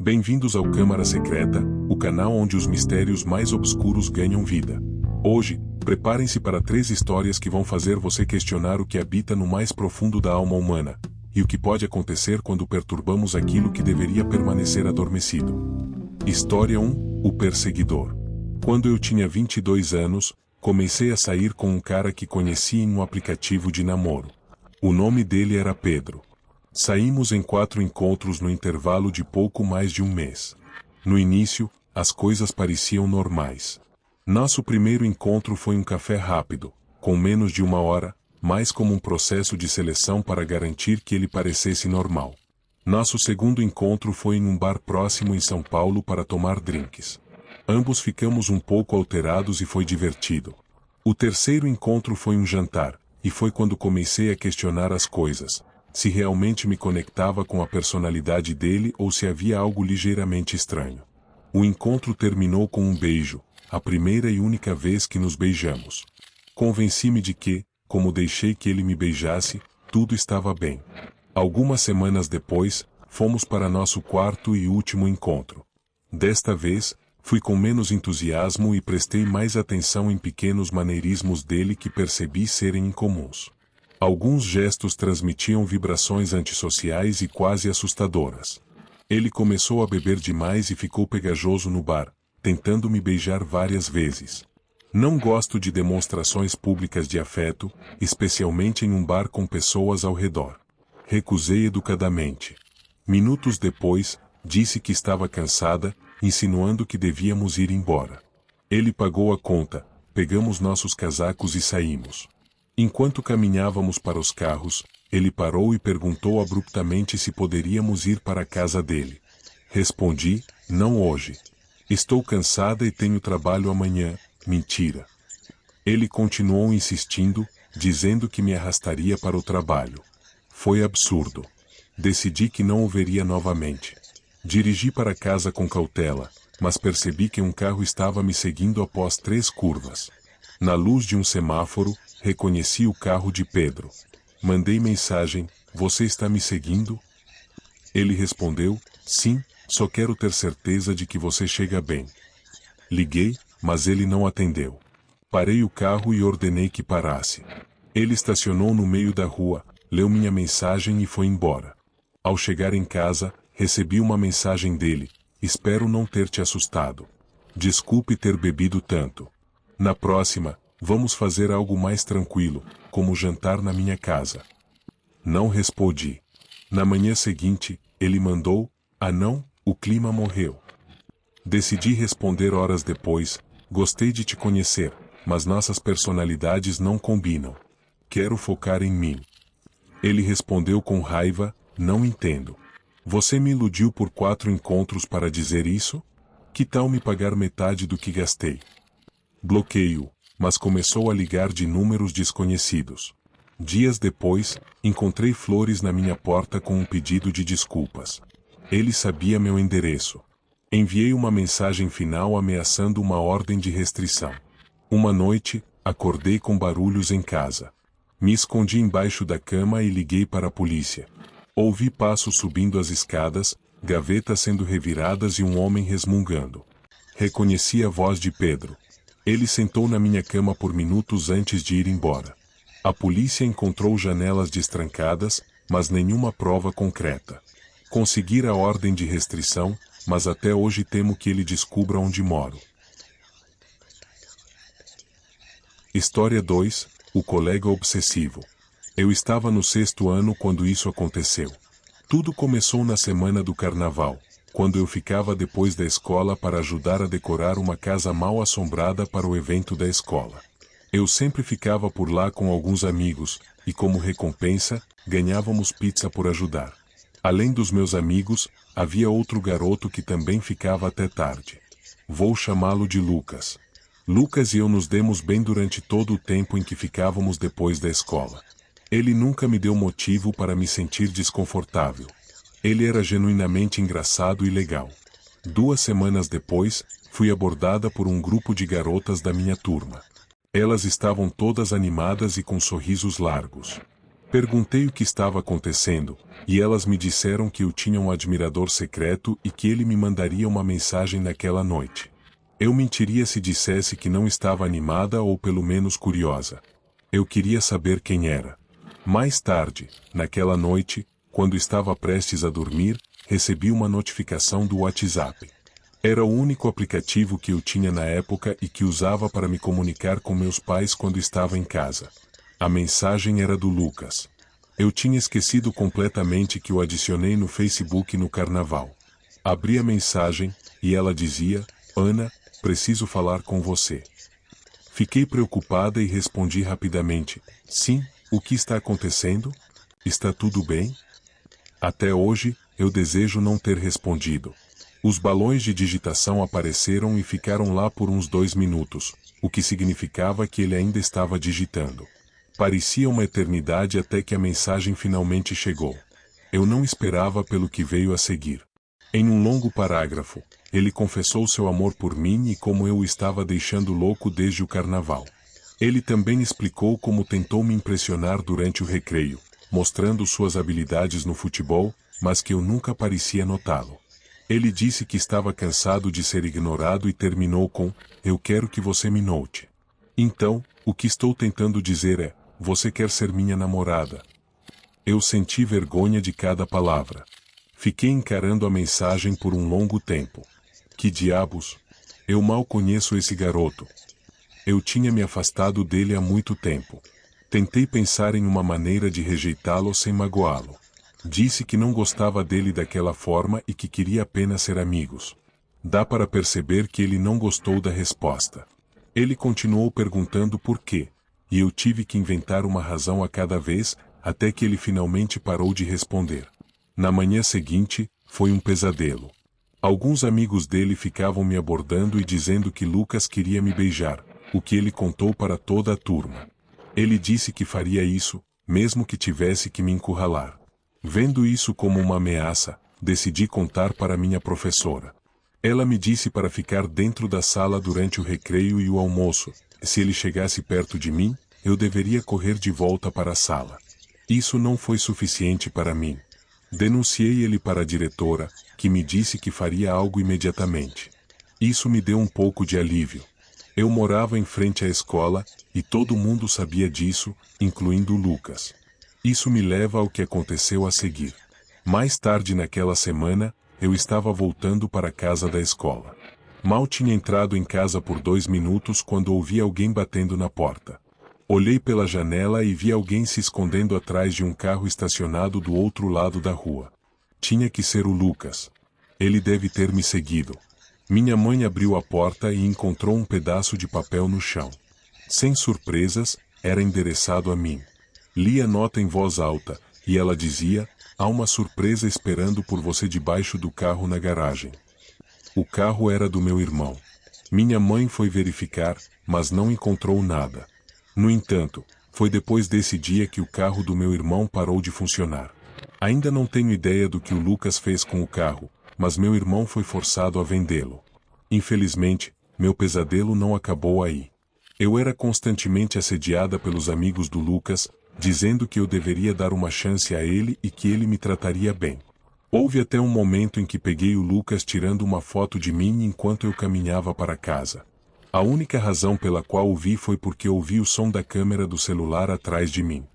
Bem-vindos ao Câmara Secreta, o canal onde os mistérios mais obscuros ganham vida. Hoje, preparem-se para 3 histórias que vão fazer você questionar o que habita no mais profundo da alma humana, e o que pode acontecer quando perturbamos aquilo que deveria permanecer adormecido. História 1: O Perseguidor. Quando eu tinha 22 anos, comecei a sair com um cara que conheci em um aplicativo de namoro. O nome dele era Pedro. Saímos em 4 encontros no intervalo de pouco mais de um mês. No início, as coisas pareciam normais. Nosso primeiro encontro foi um café rápido, com menos de 1 hora, mais como um processo de seleção para garantir que ele parecesse normal. Nosso segundo encontro foi em um bar próximo em São Paulo para tomar drinks. Ambos ficamos um pouco alterados e foi divertido. O terceiro encontro foi um jantar, e foi quando comecei a questionar as coisas. Se realmente me conectava com a personalidade dele ou se havia algo ligeiramente estranho. O encontro terminou com um beijo, a primeira e única vez que nos beijamos. Convenci-me de que, como deixei que ele me beijasse, tudo estava bem. Algumas semanas depois, fomos para nosso quarto e último encontro. Desta vez, fui com menos entusiasmo e prestei mais atenção em pequenos maneirismos dele que percebi serem incomuns. Alguns gestos transmitiam vibrações antissociais e quase assustadoras. Ele começou a beber demais e ficou pegajoso no bar, tentando me beijar várias vezes. Não gosto de demonstrações públicas de afeto, especialmente em um bar com pessoas ao redor. Recusei educadamente. Minutos depois, disse que estava cansada, insinuando que devíamos ir embora. Ele pagou a conta, pegamos nossos casacos e saímos. Enquanto caminhávamos para os carros, ele parou e perguntou abruptamente se poderíamos ir para a casa dele. Respondi, não hoje. Estou cansada e tenho trabalho amanhã. Mentira. Ele continuou insistindo, dizendo que me arrastaria para o trabalho. Foi absurdo. Decidi que não o veria novamente. Dirigi para casa com cautela, mas percebi que um carro estava me seguindo após 3 curvas. Na luz de um semáforo, reconheci o carro de Pedro. Mandei mensagem, você está me seguindo? Ele respondeu, sim, só quero ter certeza de que você chega bem. Liguei, mas ele não atendeu. Parei o carro e ordenei que parasse. Ele estacionou no meio da rua, leu minha mensagem e foi embora. Ao chegar em casa, recebi uma mensagem dele, espero não ter te assustado. Desculpe ter bebido tanto. Na próxima, vamos fazer algo mais tranquilo, como jantar na minha casa. Não respondi. Na manhã seguinte, ele mandou, ah não, o clima morreu. Decidi responder horas depois, gostei de te conhecer, mas nossas personalidades não combinam. Quero focar em mim. Ele respondeu com raiva, não entendo. Você me iludiu por 4 encontros para dizer isso? Que tal me pagar metade do que gastei? Bloqueio, mas começou a ligar de números desconhecidos. Dias depois, encontrei flores na minha porta com um pedido de desculpas. Ele sabia meu endereço. Enviei uma mensagem final ameaçando uma ordem de restrição. Uma noite, acordei com barulhos em casa. Me escondi embaixo da cama e liguei para a polícia. Ouvi passos subindo as escadas, gavetas sendo reviradas e um homem resmungando. Reconheci a voz de Pedro. Ele sentou na minha cama por minutos antes de ir embora. A polícia encontrou janelas destrancadas, mas nenhuma prova concreta. Consegui a ordem de restrição, mas até hoje temo que ele descubra onde moro. História 2: O colega obsessivo. Eu estava no 6º ano quando isso aconteceu. Tudo começou na semana do carnaval, quando eu ficava depois da escola para ajudar a decorar uma casa mal assombrada para o evento da escola. Eu sempre ficava por lá com alguns amigos, e como recompensa, ganhávamos pizza por ajudar. Além dos meus amigos, havia outro garoto que também ficava até tarde. Vou chamá-lo de Lucas. Lucas e eu nos demos bem durante todo o tempo em que ficávamos depois da escola. Ele nunca me deu motivo para me sentir desconfortável. Ele era genuinamente engraçado e legal. 2 semanas depois, fui abordada por um grupo de garotas da minha turma. Elas estavam todas animadas e com sorrisos largos. Perguntei o que estava acontecendo, e elas me disseram que eu tinha um admirador secreto e que ele me mandaria uma mensagem naquela noite. Eu mentiria se dissesse que não estava animada ou pelo menos curiosa. Eu queria saber quem era. Mais tarde, naquela noite, quando estava prestes a dormir, recebi uma notificação do WhatsApp. Era o único aplicativo que eu tinha na época e que usava para me comunicar com meus pais quando estava em casa. A mensagem era do Lucas. Eu tinha esquecido completamente que o adicionei no Facebook no carnaval. Abri a mensagem, e ela dizia: Ana, preciso falar com você. Fiquei preocupada e respondi rapidamente: sim, o que está acontecendo? Está tudo bem? Até hoje, eu desejo não ter respondido. Os balões de digitação apareceram e ficaram lá por uns 2 minutos, o que significava que ele ainda estava digitando. Parecia uma eternidade até que a mensagem finalmente chegou. Eu não esperava pelo que veio a seguir. Em um longo parágrafo, ele confessou seu amor por mim e como eu o estava deixando louco desde o carnaval. Ele também explicou como tentou me impressionar durante o recreio, mostrando suas habilidades no futebol, mas que eu nunca parecia notá-lo. Ele disse que estava cansado de ser ignorado e terminou com: eu quero que você me note. Então, o que estou tentando dizer é: você quer ser minha namorada? Eu senti vergonha de cada palavra. Fiquei encarando a mensagem por um longo tempo. Que diabos? Eu mal conheço esse garoto. Eu tinha me afastado dele há muito tempo. Tentei pensar em uma maneira de rejeitá-lo sem magoá-lo. Disse que não gostava dele daquela forma e que queria apenas ser amigos. Dá para perceber que ele não gostou da resposta. Ele continuou perguntando por quê, e eu tive que inventar uma razão a cada vez, até que ele finalmente parou de responder. Na manhã seguinte, foi um pesadelo. Alguns amigos dele ficavam me abordando e dizendo que Lucas queria me beijar, o que ele contou para toda a turma. Ele disse que faria isso, mesmo que tivesse que me encurralar. Vendo isso como uma ameaça, decidi contar para minha professora. Ela me disse para ficar dentro da sala durante o recreio e o almoço. Se ele chegasse perto de mim, eu deveria correr de volta para a sala. Isso não foi suficiente para mim. Denunciei ele para a diretora, que me disse que faria algo imediatamente. Isso me deu um pouco de alívio. Eu morava em frente à escola, e todo mundo sabia disso, incluindo Lucas. Isso me leva ao que aconteceu a seguir. Mais tarde naquela semana, eu estava voltando para a casa da escola. Mal tinha entrado em casa por 2 minutos quando ouvi alguém batendo na porta. Olhei pela janela e vi alguém se escondendo atrás de um carro estacionado do outro lado da rua. Tinha que ser o Lucas. Ele deve ter me seguido. Minha mãe abriu a porta e encontrou um pedaço de papel no chão. Sem surpresas, era endereçado a mim. Li a nota em voz alta, e ela dizia: há uma surpresa esperando por você debaixo do carro na garagem. O carro era do meu irmão. Minha mãe foi verificar, mas não encontrou nada. No entanto, foi depois desse dia que o carro do meu irmão parou de funcionar. Ainda não tenho ideia do que o Lucas fez com o carro, mas meu irmão foi forçado a vendê-lo. Infelizmente, meu pesadelo não acabou aí. Eu era constantemente assediada pelos amigos do Lucas, dizendo que eu deveria dar uma chance a ele e que ele me trataria bem. Houve até um momento em que peguei o Lucas tirando uma foto de mim enquanto eu caminhava para casa. A única razão pela qual o vi foi porque ouvi o som da câmera do celular atrás de mim.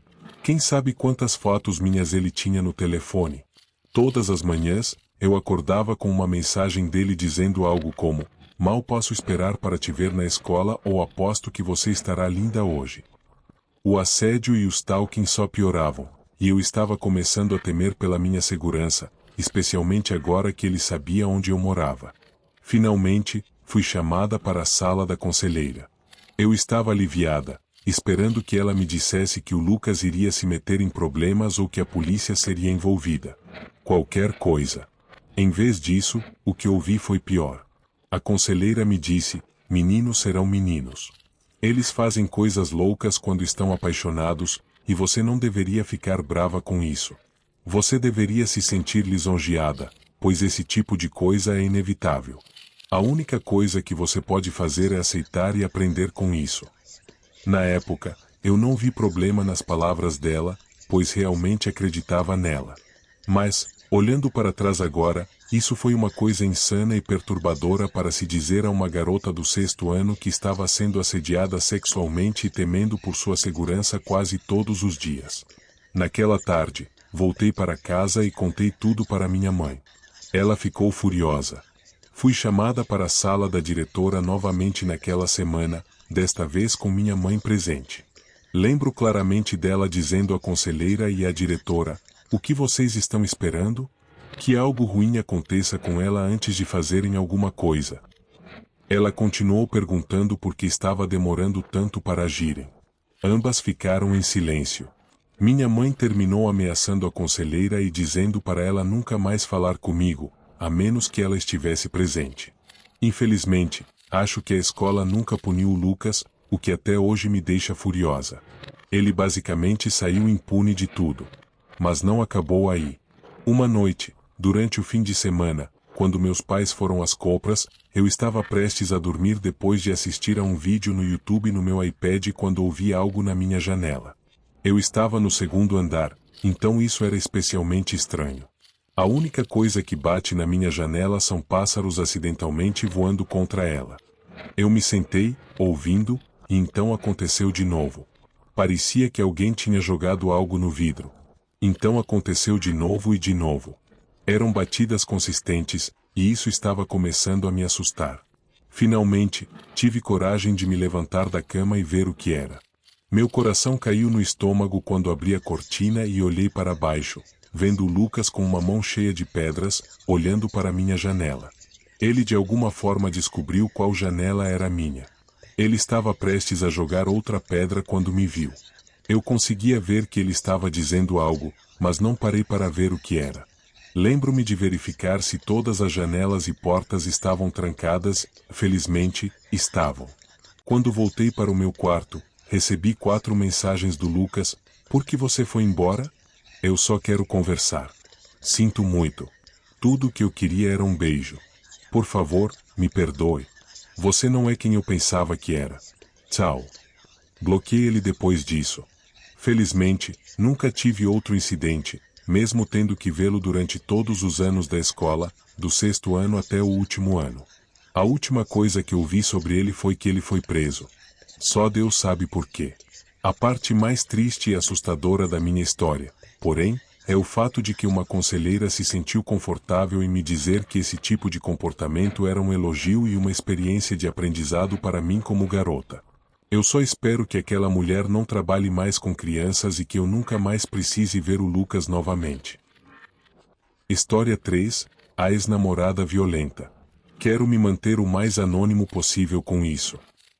Quem sabe quantas fotos minhas ele tinha no telefone? Todas as manhãs, eu acordava com uma mensagem dele dizendo algo como: mal posso esperar para te ver na escola ou aposto que você estará linda hoje. O assédio e o stalking só pioravam, e eu estava começando a temer pela minha segurança, especialmente agora que ele sabia onde eu morava. Finalmente, fui chamada para a sala da conselheira. Eu estava aliviada, esperando que ela me dissesse que o Lucas iria se meter em problemas ou que a polícia seria envolvida. Qualquer coisa. Em vez disso, o que ouvi foi pior. A conselheira me disse: meninos serão meninos. Eles fazem coisas loucas quando estão apaixonados, e você não deveria ficar brava com isso. Você deveria se sentir lisonjeada, pois esse tipo de coisa é inevitável. A única coisa que você pode fazer é aceitar e aprender com isso. Na época, eu não vi problema nas palavras dela, pois realmente acreditava nela. Mas, olhando para trás agora, isso foi uma coisa insana e perturbadora para se dizer a uma garota do 6º ano que estava sendo assediada sexualmente e temendo por sua segurança quase todos os dias. Naquela tarde, voltei para casa e contei tudo para minha mãe. Ela ficou furiosa. Fui chamada para a sala da diretora novamente naquela semana, desta vez com minha mãe presente. Lembro claramente dela dizendo à conselheira e à diretora: "O que vocês estão esperando? Que algo ruim aconteça com ela antes de fazerem alguma coisa." Ela continuou perguntando por que estava demorando tanto para agirem. Ambas ficaram em silêncio. Minha mãe terminou ameaçando a conselheira e dizendo para ela nunca mais falar comigo, a menos que ela estivesse presente. Infelizmente, acho que a escola nunca puniu o Lucas, o que até hoje me deixa furiosa. Ele basicamente saiu impune de tudo. Mas não acabou aí. Uma noite, durante o fim de semana, quando meus pais foram às compras, eu estava prestes a dormir depois de assistir a um vídeo no YouTube no meu iPad quando ouvi algo na minha janela. Eu estava no 2º andar, então isso era especialmente estranho. A única coisa que bate na minha janela são pássaros acidentalmente voando contra ela. Eu me sentei, ouvindo, e então aconteceu de novo. Parecia que alguém tinha jogado algo no vidro. Então aconteceu de novo e de novo. Eram batidas consistentes, e isso estava começando a me assustar. Finalmente, tive coragem de me levantar da cama e ver o que era. Meu coração caiu no estômago quando abri a cortina e olhei para baixo, vendo o Lucas com uma mão cheia de pedras, olhando para minha janela. Ele de alguma forma descobriu qual janela era minha. Ele estava prestes a jogar outra pedra quando me viu. Eu conseguia ver que ele estava dizendo algo, mas não parei para ver o que era. Lembro-me de verificar se todas as janelas e portas estavam trancadas, felizmente, estavam. Quando voltei para o meu quarto, recebi 4 mensagens do Lucas: "Por que você foi embora? Eu só quero conversar. Sinto muito. Tudo o que eu queria era um beijo. Por favor, me perdoe. Você não é quem eu pensava que era. Tchau." Bloqueei ele depois disso. Felizmente, nunca tive outro incidente, mesmo tendo que vê-lo durante todos os anos da escola, do 6º ano até o último ano. A última coisa que eu vi sobre ele foi que ele foi preso. Só Deus sabe por quê. A parte mais triste e assustadora da minha história, porém, é o fato de que uma conselheira se sentiu confortável em me dizer que esse tipo de comportamento era um elogio e uma experiência de aprendizado para mim como garota. Eu só espero que aquela mulher não trabalhe mais com crianças e que eu nunca mais precise ver o Lucas novamente. História 3. A ex-namorada violenta. Quero me manter o mais anônimo possível com isso.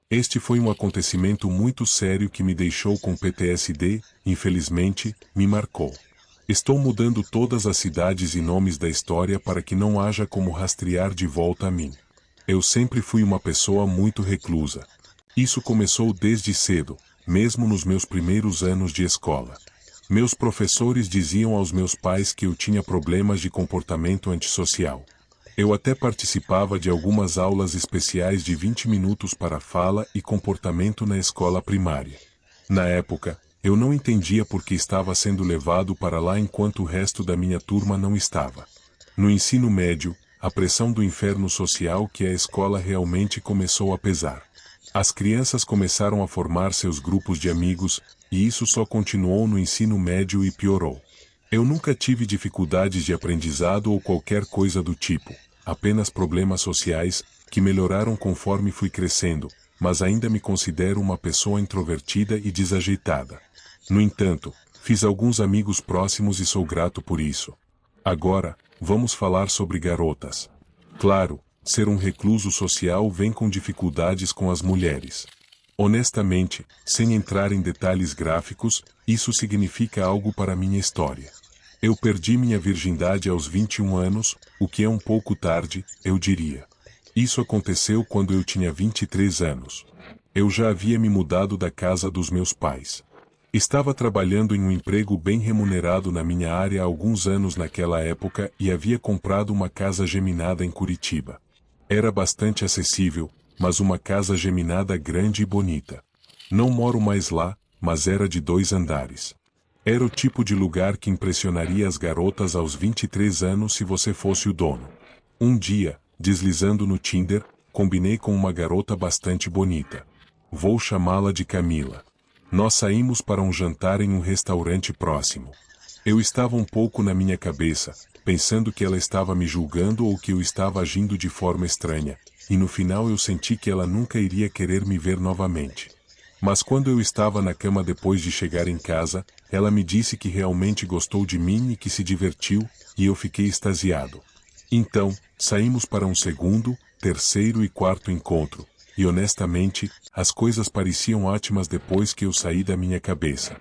Este foi um acontecimento muito sério que me deixou com PTSD, infelizmente, me marcou. Estou mudando todas as cidades e nomes da história para que não haja como rastrear de volta a mim. Eu sempre fui uma pessoa muito reclusa. Isso começou desde cedo, mesmo nos meus primeiros anos de escola. Meus professores diziam aos meus pais que eu tinha problemas de comportamento antissocial. Eu até participava de algumas aulas especiais de 20 minutos para fala e comportamento na escola primária. Na época, eu não entendia por que estava sendo levado para lá enquanto o resto da minha turma não estava. No ensino médio, a pressão do inferno social que é a escola realmente começou a pesar. As crianças começaram a formar seus grupos de amigos, e isso só continuou no ensino médio e piorou. Eu nunca tive dificuldades de aprendizado ou qualquer coisa do tipo, apenas problemas sociais, que melhoraram conforme fui crescendo, mas ainda me considero uma pessoa introvertida e desajeitada. No entanto, fiz alguns amigos próximos e sou grato por isso. Agora, vamos falar sobre garotas. Claro, ser um recluso social vem com dificuldades com as mulheres. Honestamente, sem entrar em detalhes gráficos, isso significa algo para minha história. Eu perdi minha virgindade aos 21 anos, o que é um pouco tarde, eu diria. Isso aconteceu quando eu tinha 23 anos. Eu já havia me mudado da casa dos meus pais. Estava trabalhando em um emprego bem remunerado na minha área há alguns anos naquela época e havia comprado uma casa geminada em Curitiba. Era bastante acessível, mas uma casa geminada grande e bonita. Não moro mais lá, mas era de 2 andares. Era o tipo de lugar que impressionaria as garotas aos 23 anos se você fosse o dono. Um dia, deslizando no Tinder, combinei com uma garota bastante bonita. Vou chamá-la de Camila. Nós saímos para um jantar em um restaurante próximo. Eu estava um pouco na minha cabeça, pensando que ela estava me julgando ou que eu estava agindo de forma estranha, e no final eu senti que ela nunca iria querer me ver novamente. Mas quando eu estava na cama depois de chegar em casa, ela me disse que realmente gostou de mim e que se divertiu, e eu fiquei extasiado. Então, saímos para um segundo, terceiro e quarto encontro, e honestamente, as coisas pareciam ótimas depois que eu saí da minha cabeça.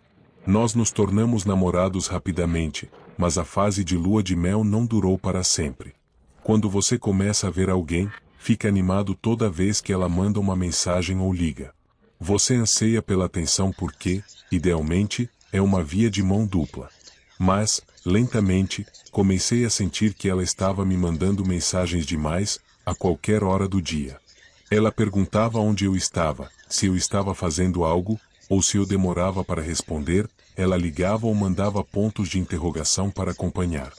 Nós nos tornamos namorados rapidamente, mas a fase de lua de mel não durou para sempre. Quando você começa a ver alguém, fica animado toda vez que ela manda uma mensagem ou liga. Você anseia pela atenção porque, idealmente, é uma via de mão dupla. Mas, lentamente, comecei a sentir que ela estava me mandando mensagens demais, a qualquer hora do dia. Ela perguntava onde eu estava, se eu estava fazendo algo, ou se eu demorava para responder, ela ligava ou mandava pontos de interrogação para acompanhar.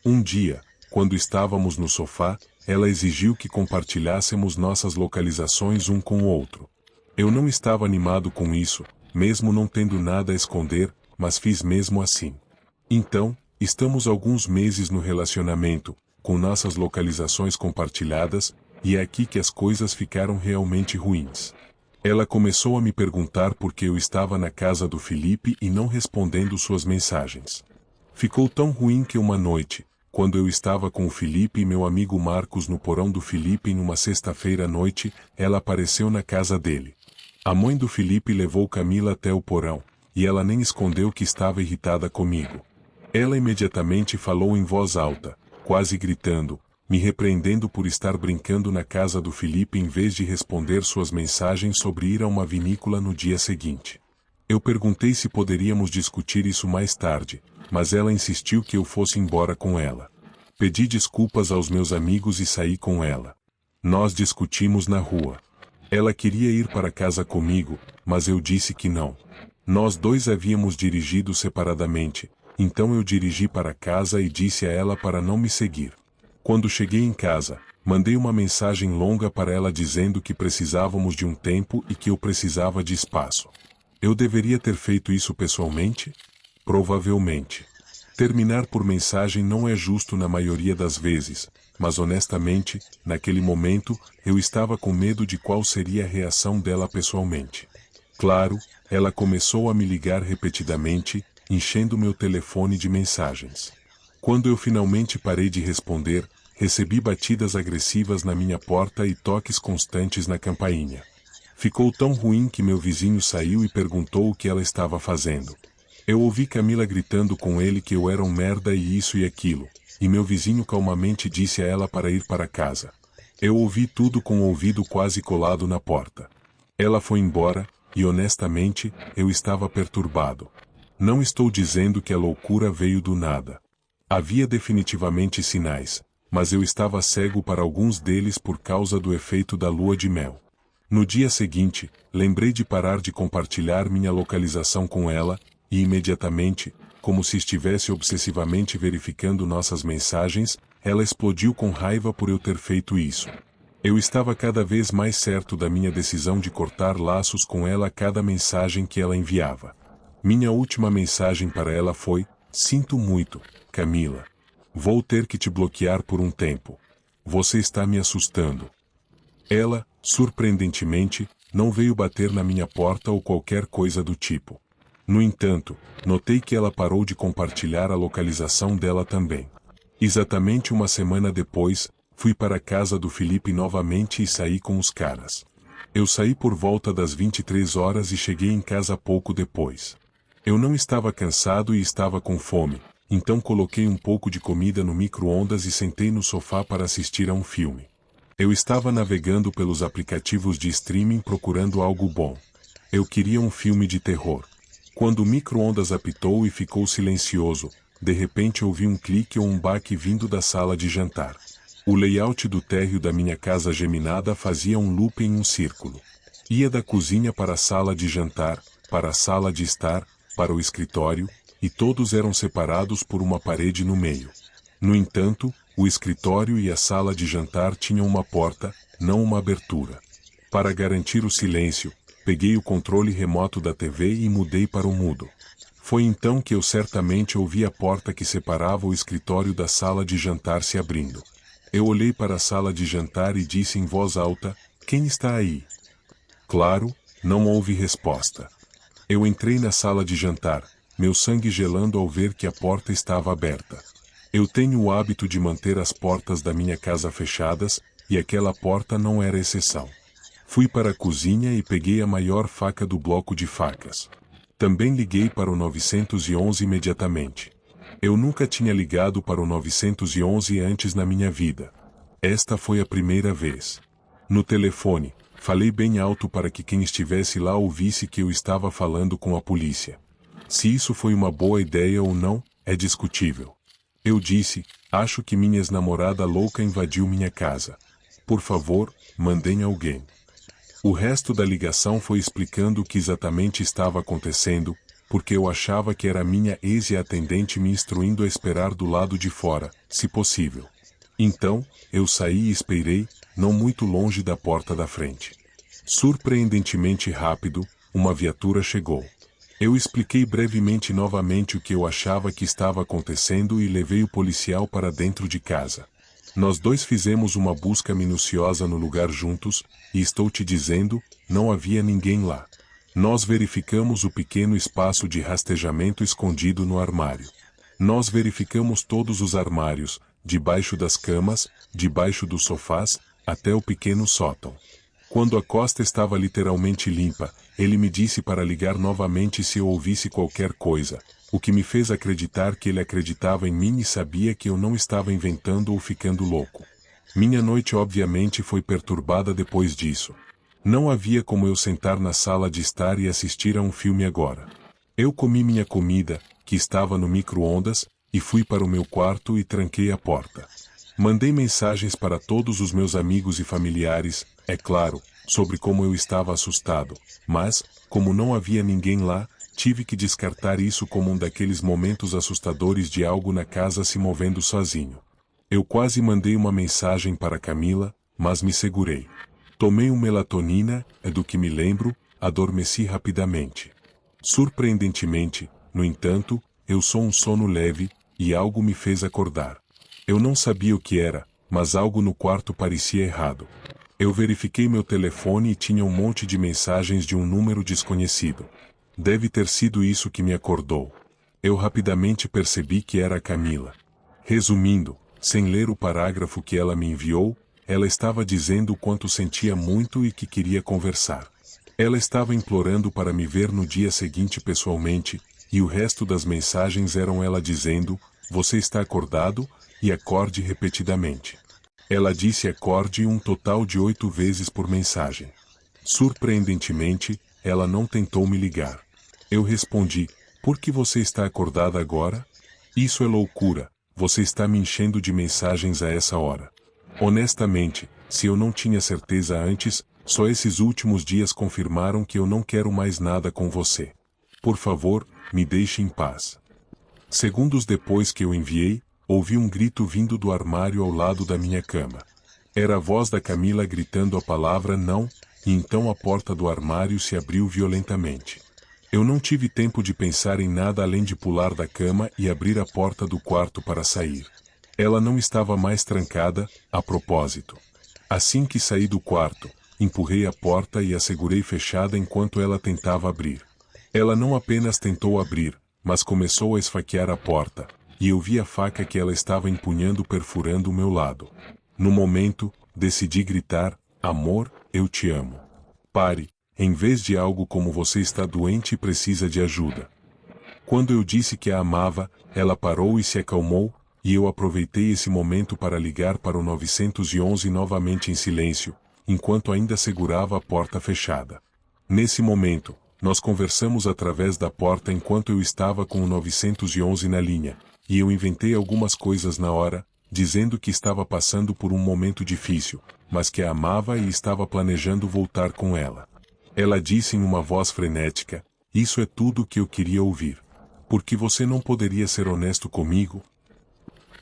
Um dia, quando estávamos no sofá, ela exigiu que compartilhássemos nossas localizações um com o outro. Eu não estava animado com isso, mesmo não tendo nada a esconder, mas fiz mesmo assim. Então, estamos alguns meses no relacionamento, com nossas localizações compartilhadas, e é aqui que as coisas ficaram realmente ruins. Ela começou a me perguntar por que eu estava na casa do Felipe e não respondendo suas mensagens. Ficou tão ruim que uma noite, quando eu estava com o Felipe e meu amigo Marcos no porão do Felipe em uma sexta-feira à noite, ela apareceu na casa dele. A mãe do Felipe levou Camila até o porão, e ela nem escondeu que estava irritada comigo. Ela imediatamente falou em voz alta, quase gritando, me repreendendo por estar brincando na casa do Felipe em vez de responder suas mensagens sobre ir a uma vinícola no dia seguinte. Eu perguntei se poderíamos discutir isso mais tarde, mas ela insistiu que eu fosse embora com ela. Pedi desculpas aos meus amigos e saí com ela. Nós discutimos na rua. Ela queria ir para casa comigo, mas eu disse que não. Nós dois havíamos dirigido separadamente, então eu dirigi para casa e disse a ela para não me seguir. Quando cheguei em casa, mandei uma mensagem longa para ela dizendo que precisávamos de um tempo e que eu precisava de espaço. Eu deveria ter feito isso pessoalmente? Provavelmente. Terminar por mensagem não é justo na maioria das vezes, mas honestamente, naquele momento, eu estava com medo de qual seria a reação dela pessoalmente. Claro, ela começou a me ligar repetidamente, enchendo meu telefone de mensagens. Quando eu finalmente parei de responder, recebi batidas agressivas na minha porta e toques constantes na campainha. Ficou tão ruim que meu vizinho saiu e perguntou o que ela estava fazendo. Eu ouvi Camila gritando com ele que eu era um merda e isso e aquilo, e meu vizinho calmamente disse a ela para ir para casa. Eu ouvi tudo com o ouvido quase colado na porta. Ela foi embora, e honestamente, eu estava perturbado. Não estou dizendo que a loucura veio do nada. Havia definitivamente sinais, mas eu estava cego para alguns deles por causa do efeito da lua de mel. No dia seguinte, lembrei de parar de compartilhar minha localização com ela, e imediatamente, como se estivesse obsessivamente verificando nossas mensagens, ela explodiu com raiva por eu ter feito isso. Eu estava cada vez mais certo da minha decisão de cortar laços com ela a cada mensagem que ela enviava. Minha última mensagem para ela foi: sinto muito, Camila. Vou ter que te bloquear por um tempo. Você está me assustando. Ela, surpreendentemente, não veio bater na minha porta ou qualquer coisa do tipo. No entanto, notei que ela parou de compartilhar a localização dela também. Exatamente uma semana depois, fui para a casa do Felipe novamente e saí com os caras. Eu saí por volta das 23 horas e cheguei em casa pouco depois. Eu não estava cansado e estava com fome, então coloquei um pouco de comida no micro-ondas e sentei no sofá para assistir a um filme. Eu estava navegando pelos aplicativos de streaming procurando algo bom. Eu queria um filme de terror. Quando o micro-ondas apitou e ficou silencioso, de repente ouvi um clique ou um baque vindo da sala de jantar. O layout do térreo da minha casa geminada fazia um loop em um círculo. Ia da cozinha para a sala de jantar, para a sala de estar, para o escritório, e todos eram separados por uma parede no meio. No entanto, o escritório e a sala de jantar tinham uma porta, não uma abertura. Para garantir o silêncio, peguei o controle remoto da TV e mudei para o mudo. Foi então que eu certamente ouvi a porta que separava o escritório da sala de jantar se abrindo. Eu olhei para a sala de jantar e disse em voz alta: "Quem está aí?" Claro, não houve resposta. Eu entrei na sala de jantar, meu sangue gelando ao ver que a porta estava aberta. Eu tenho o hábito de manter as portas da minha casa fechadas, e aquela porta não era exceção. Fui para a cozinha e peguei a maior faca do bloco de facas. Também liguei para o 911 imediatamente. Eu nunca tinha ligado para o 911 antes na minha vida. Esta foi a primeira vez. No telefone, falei bem alto para que quem estivesse lá ouvisse que eu estava falando com a polícia. Se isso foi uma boa ideia ou não, é discutível. Eu disse: "Acho que minha ex-namorada louca invadiu minha casa. Por favor, mandem alguém." O resto da ligação foi explicando o que exatamente estava acontecendo, porque eu achava que era minha ex e a atendente me instruindo a esperar do lado de fora, se possível. Então, eu saí e esperei, não muito longe da porta da frente. Surpreendentemente rápido, uma viatura chegou. Eu expliquei brevemente novamente o que eu achava que estava acontecendo e levei o policial para dentro de casa. Nós dois fizemos uma busca minuciosa no lugar juntos, e estou te dizendo, não havia ninguém lá. Nós verificamos o pequeno espaço de rastejamento escondido no armário. Nós verificamos todos os armários, debaixo das camas, debaixo dos sofás, até o pequeno sótão. Quando a costa estava literalmente limpa, ele me disse para ligar novamente se eu ouvisse qualquer coisa, o que me fez acreditar que ele acreditava em mim e sabia que eu não estava inventando ou ficando louco. Minha noite obviamente foi perturbada depois disso. Não havia como eu sentar na sala de estar e assistir a um filme agora. Eu comi minha comida, que estava no micro-ondas, e fui para o meu quarto e tranquei a porta. Mandei mensagens para todos os meus amigos e familiares, é claro, sobre como eu estava assustado, mas, como não havia ninguém lá, tive que descartar isso como um daqueles momentos assustadores de algo na casa se movendo sozinho. Eu quase mandei uma mensagem para Camila, mas me segurei. Tomei melatonina, é do que me lembro, adormeci rapidamente. Surpreendentemente, no entanto, eu sou um sono leve, e algo me fez acordar. Eu não sabia o que era, mas algo no quarto parecia errado. Eu verifiquei meu telefone e tinha um monte de mensagens de um número desconhecido. Deve ter sido isso que me acordou. Eu rapidamente percebi que era a Camila. Resumindo, sem ler o parágrafo que ela me enviou, ela estava dizendo o quanto sentia muito e que queria conversar. Ela estava implorando para me ver no dia seguinte pessoalmente, e o resto das mensagens eram ela dizendo: "Você está acordado?" e acorde repetidamente. Ela disse acorde um total de 8 vezes por mensagem. Surpreendentemente, ela não tentou me ligar. Eu respondi: "Por que você está acordada agora? Isso é loucura, você está me enchendo de mensagens a essa hora." Honestamente, se eu não tinha certeza antes, só esses últimos dias confirmaram que eu não quero mais nada com você. Por favor, me deixe em paz. Segundos depois que eu enviei, ouvi um grito vindo do armário ao lado da minha cama. Era a voz da Camila gritando a palavra não, e então a porta do armário se abriu violentamente. Eu não tive tempo de pensar em nada além de pular da cama e abrir a porta do quarto para sair. Ela não estava mais trancada, a propósito. Assim que saí do quarto, empurrei a porta e a segurei fechada enquanto ela tentava abrir. Ela não apenas tentou abrir, mas começou a esfaquear a porta, e eu vi a faca que ela estava empunhando perfurando o meu lado. No momento, decidi gritar: "Amor, eu te amo. Pare, em vez de algo como você está doente e precisa de ajuda." Quando eu disse que a amava, ela parou e se acalmou, e eu aproveitei esse momento para ligar para o 911 novamente em silêncio, enquanto ainda segurava a porta fechada. Nesse momento, nós conversamos através da porta enquanto eu estava com o 911 na linha, e eu inventei algumas coisas na hora, dizendo que estava passando por um momento difícil, mas que a amava e estava planejando voltar com ela. Ela disse em uma voz frenética: "Isso é tudo o que eu queria ouvir." Por que você não poderia ser honesto comigo?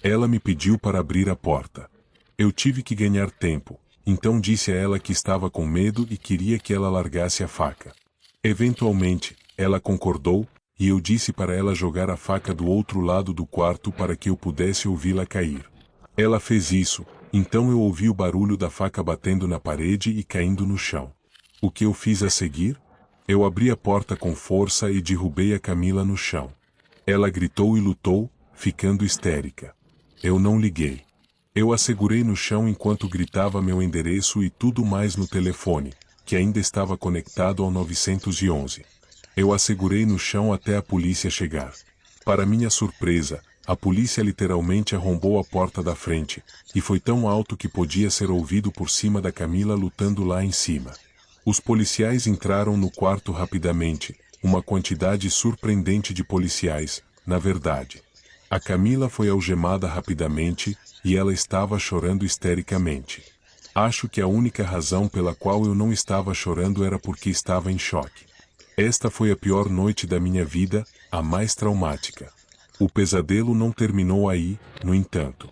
Ela me pediu para abrir a porta. Eu tive que ganhar tempo, então disse a ela que estava com medo e queria que ela largasse a faca. Eventualmente, ela concordou, e eu disse para ela jogar a faca do outro lado do quarto para que eu pudesse ouvi-la cair. Ela fez isso, então eu ouvi o barulho da faca batendo na parede e caindo no chão. O que eu fiz a seguir? Eu abri a porta com força e derrubei a Camila no chão. Ela gritou e lutou, ficando histérica. Eu não liguei. Eu a segurei no chão enquanto gritava meu endereço e tudo mais no telefone, que ainda estava conectado ao 911. Eu a segurei no chão até a polícia chegar. Para minha surpresa, a polícia literalmente arrombou a porta da frente, e foi tão alto que podia ser ouvido por cima da Camila lutando lá em cima. Os policiais entraram no quarto rapidamente, uma quantidade surpreendente de policiais, na verdade. A Camila foi algemada rapidamente, e ela estava chorando histericamente. Acho que a única razão pela qual eu não estava chorando era porque estava em choque. Esta foi a pior noite da minha vida, a mais traumática. O pesadelo não terminou aí, no entanto.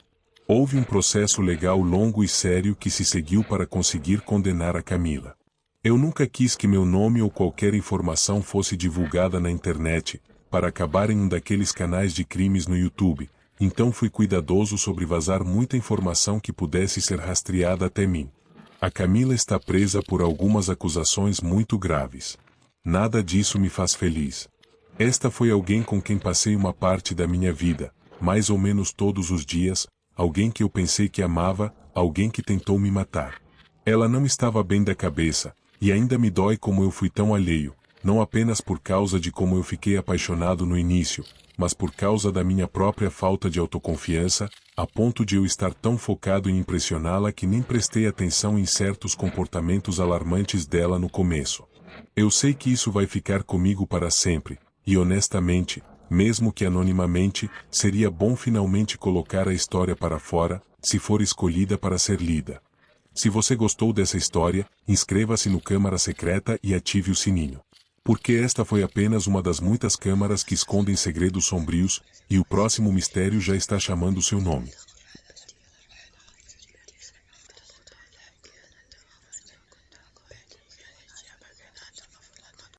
Houve um processo legal longo e sério que se seguiu para conseguir condenar a Camila. Eu nunca quis que meu nome ou qualquer informação fosse divulgada na internet, para acabar em um daqueles canais de crimes no YouTube, então fui cuidadoso sobre vazar muita informação que pudesse ser rastreada até mim. A Camila está presa por algumas acusações muito graves. Nada disso me faz feliz. Esta foi alguém com quem passei uma parte da minha vida, mais ou menos todos os dias, alguém que eu pensei que amava, alguém que tentou me matar. Ela não estava bem da cabeça, e ainda me dói como eu fui tão alheio, não apenas por causa de como eu fiquei apaixonado no início, mas por causa da minha própria falta de autoconfiança, a ponto de eu estar tão focado em impressioná-la que nem prestei atenção em certos comportamentos alarmantes dela no começo. Eu sei que isso vai ficar comigo para sempre, e honestamente, mesmo que anonimamente, seria bom finalmente colocar a história para fora, se for escolhida para ser lida. Se você gostou dessa história, inscreva-se no Câmara Secreta e ative o sininho. Porque esta foi apenas uma das muitas câmaras que escondem segredos sombrios, e o próximo mistério já está chamando seu nome.